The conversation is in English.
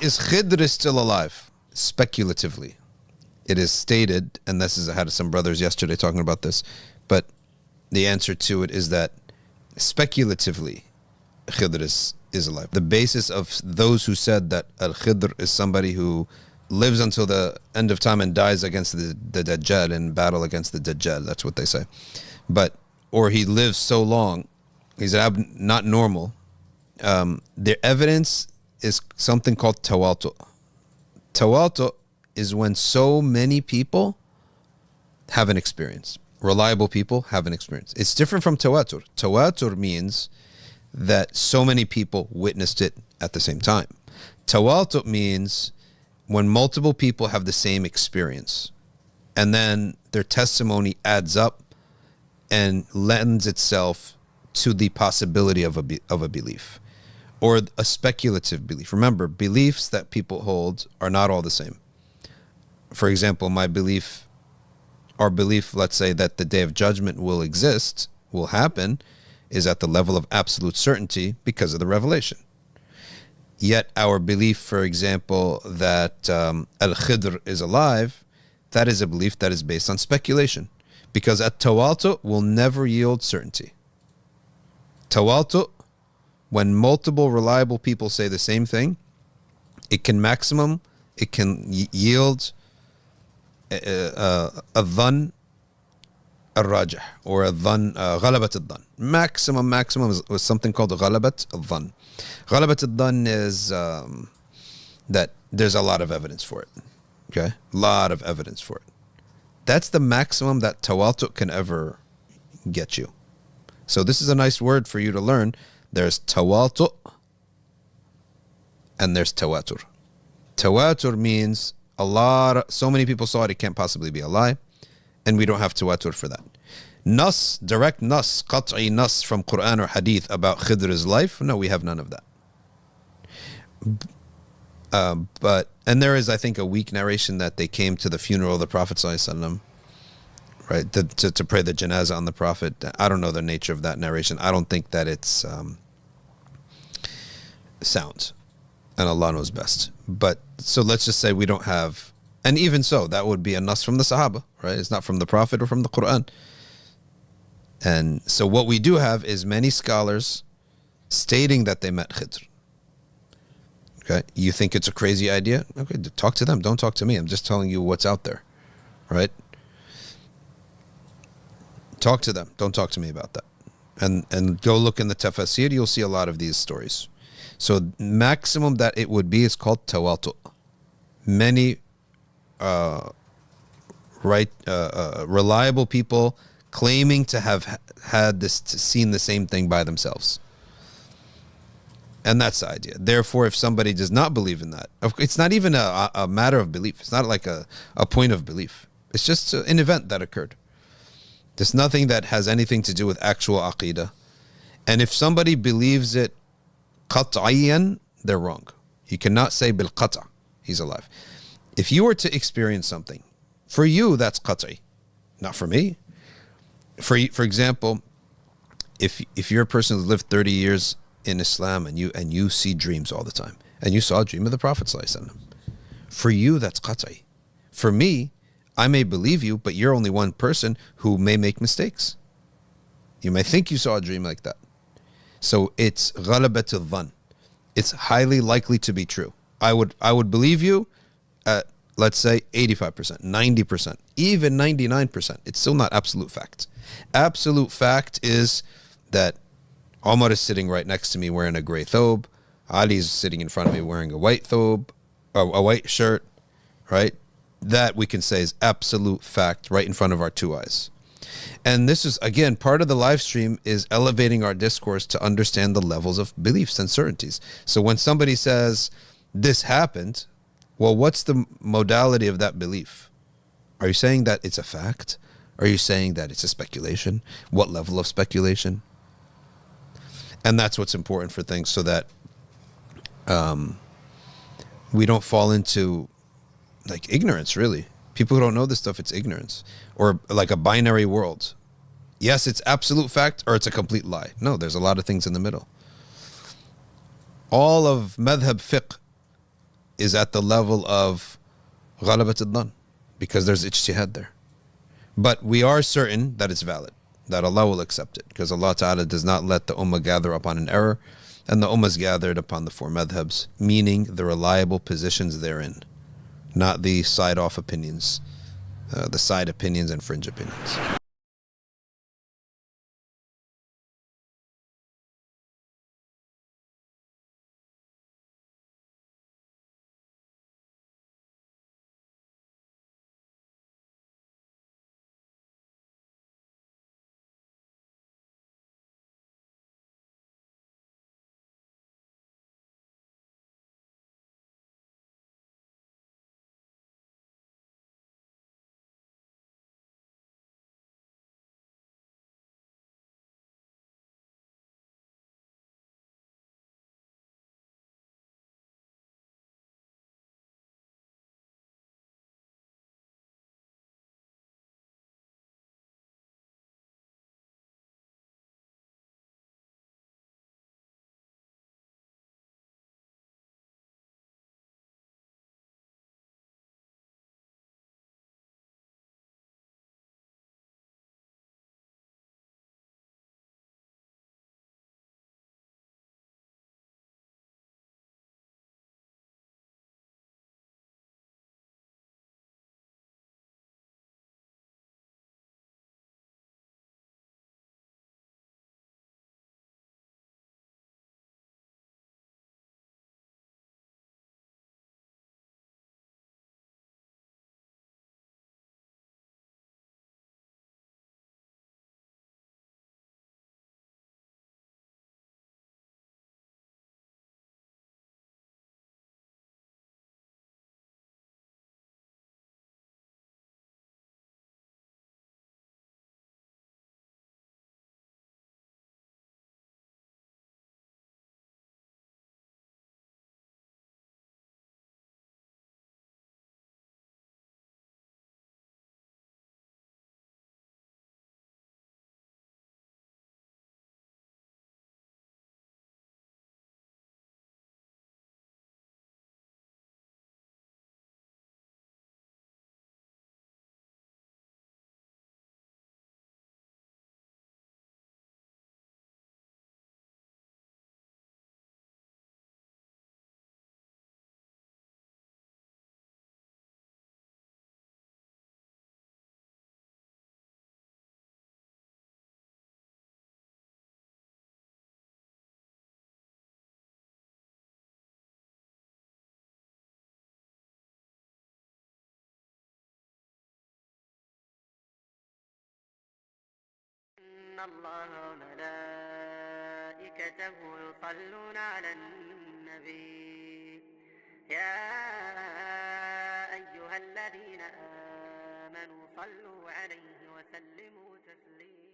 is Khidr still alive? Speculatively. It is stated, and I had some brothers yesterday talking about this, but the answer to it is that speculatively, Khidr is alive. The basis of those who said that Al-Khidr is somebody who lives until the end of time and dies against the Dajjal, in battle against the Dajjal, that's what they say. Or he lives so long, he's not normal. Their evidence is something called tawatur. Tawatur is when so many people have an experience. Reliable people have an experience. It's different from tawatur. Tawatur means that so many people witnessed it at the same time. Tawatur means when multiple people have the same experience, and then their testimony adds up and lends itself to the possibility of a belief, or a speculative belief. Remember, beliefs that people hold are not all the same. For example, our belief, let's say, that the Day of Judgment will exist, will happen, is at the level of absolute certainty because of the revelation. Yet our belief, for example, that Al-Khidr is alive, that is a belief that is based on speculation. Because at-tawatur will never yield certainty. Tawatur, when multiple reliable people say the same thing, it can yield a dhan al-rajih, or a dhan, ghalabat al-dhan. Maximum was something called ghalabat al-dhan. Ghalabat al-dhan is that there's a lot of evidence for it. Okay? A lot of evidence for it. That's the maximum that tawatur can ever get you. So this is a nice word for you to learn. There's tawatur and there's tawatur. Tawatur means so many people saw it, it can't possibly be a lie, and we don't have tawatur for that. Nas, direct nas, qat'i nas from Quran or Hadith about Khidr's life, no, we have none of that. And there is, I think, a weak narration that they came to the funeral of the Prophet ﷺ, right, to pray the janazah on the Prophet. I don't know the nature of that narration. I don't think that it's sound, and Allah knows best. But so let's just say we don't have, and even so, that would be a nas from the Sahaba, right? It's not from the Prophet or from the Quran. And so what we do have is many scholars stating that they met Khidr. Okay, you think it's a crazy idea? Okay, talk to them. Don't talk to me. I'm just telling you what's out there, right? Talk to them. Don't talk to me about that. And go look in the tafasir. You'll see a lot of these stories. So maximum that it would be is called tawatur. Many reliable people claiming to have seen the same thing by themselves. And that's the idea. Therefore, if somebody does not believe in that, it's not even a matter of belief. It's not like a point of belief. It's just an event that occurred. There's nothing that has anything to do with actual aqeedah. And if somebody believes it qat'iyan, they're wrong. You cannot say bil qat', he's alive. If you were to experience something, for you, that's qat'i. Not for me. For example, if you're a person who's lived 30 years in Islam and you see dreams all the time, and you saw a dream of the Prophet ﷺ, for you that's qat'i. For me, I may believe you, but you're only one person who may make mistakes. You may think you saw a dream like that. So it's ghalabat al-dhan. It's highly likely to be true. I would believe you at, let's say, 85%, 90%, even 99%. It's still not absolute fact. Absolute fact is that Omar is sitting right next to me wearing a gray thobe. Ali is sitting in front of me wearing a white thobe, a white shirt, right? That we can say is absolute fact right in front of our two eyes. And this is, again, part of the live stream is elevating our discourse to understand the levels of beliefs and certainties. So when somebody says, this happened, well, what's the modality of that belief? Are you saying that it's a fact? Are you saying that it's a speculation? What level of speculation? And that's what's important for things, so that we don't fall into like ignorance, really. People who don't know this stuff, it's ignorance. Or like a binary world. Yes, it's absolute fact, or it's a complete lie. No, there's a lot of things in the middle. All of madhab fiqh is at the level of ghalabat al-dhan, because there's ijtihad there. But we are certain that it's valid, that Allah will accept it, because Allah Ta'ala does not let the Ummah gather upon an error, and the Ummah is gathered upon the four madhabs, meaning the reliable positions therein, not the side-off opinions, the side opinions and fringe opinions. إن الله وملائكته يصلون على النبي يا أيها الذين آمنوا صلوا عليه وسلموا تسليما